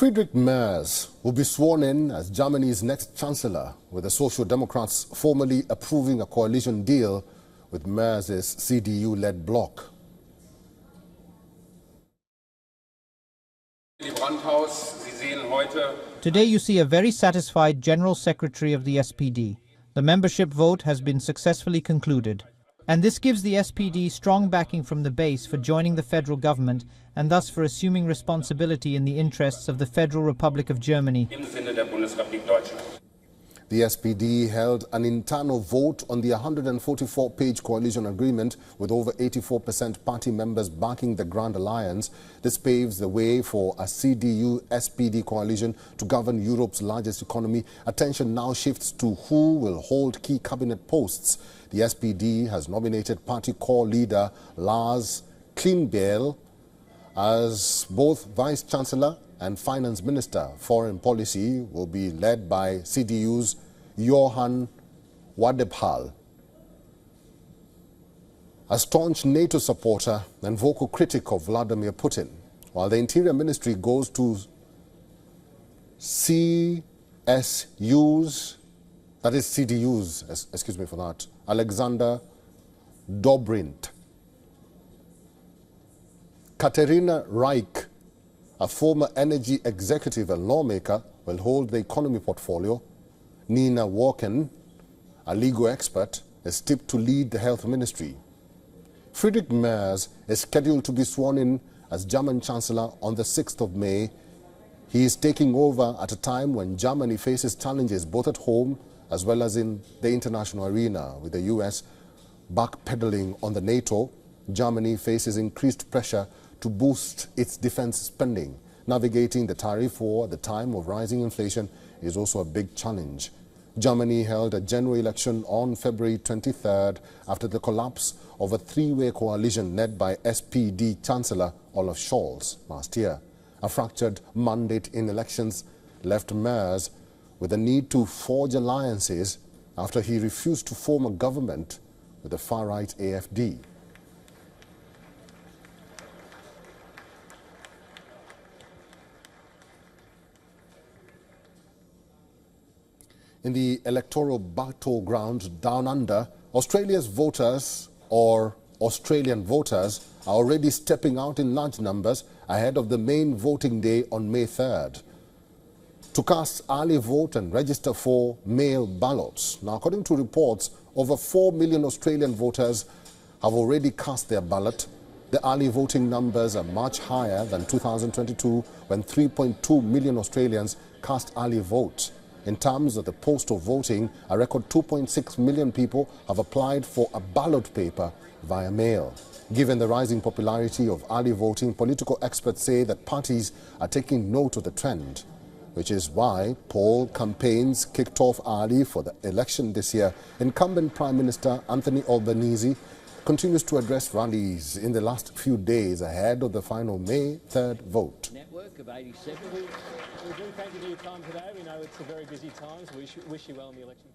Friedrich Merz will be sworn in as Germany's next chancellor, with the Social Democrats formally approving a coalition deal with Merz's CDU-led bloc. Today you see a very satisfied General Secretary of the SPD. The membership vote has been successfully concluded. And this gives the SPD strong backing from the base for joining the federal government and thus for assuming responsibility in the interests of the Federal Republic of Germany. The SPD held an internal vote on the 144-page coalition agreement with over 84% party members backing the Grand Alliance. This paves the way for a CDU-SPD coalition to govern Europe's largest economy. Attention now shifts to who will hold key cabinet posts. The SPD has nominated party core leader Lars Klingbeil as both Vice-Chancellor and Finance Minister. Foreign policy will be led by CDU's Johann Wadephal. A staunch NATO supporter and vocal critic of Vladimir Putin, while the Interior Ministry goes to CDU's, excuse me for that, Alexander Dobrindt. Katerina Reich, a former energy executive and lawmaker, will hold the economy portfolio. Nina Walken, a legal expert, is tipped to lead the health ministry. Friedrich Merz is scheduled to be sworn in as German Chancellor on the 6th of May. He is taking over at a time when Germany faces challenges both at home as well as in the international arena. With the US backpedaling on the NATO, Germany faces increased pressure to boost its defense spending. Navigating the tariff war at the time of rising inflation is also a big challenge. Germany held a general election on February 23rd after the collapse of a three-way coalition led by SPD Chancellor Olaf Scholz last year. A fractured mandate in elections left Merz with the need to forge alliances after he refused to form a government with the far-right AfD. In the electoral battleground down under, Australian voters are already stepping out in large numbers ahead of the main voting day on May 3rd to cast early vote and register for mail ballots. Now, according to reports, over 4 million Australian voters have already cast their ballot. The early voting numbers are much higher than 2022, when 3.2 million Australians cast early votes. In terms of the postal voting, a record 2.6 million people have applied for a ballot paper via mail. Given the rising popularity of early voting, political experts say that parties are taking note of the trend, which is why poll campaigns kicked off early for the election this year. Incumbent Prime Minister Anthony Albanese continues to address rallies in the last few days ahead of the final May 3rd vote. Network of 87. We do thank you for your time today. We know it's a very busy time, so we wish you well in the election.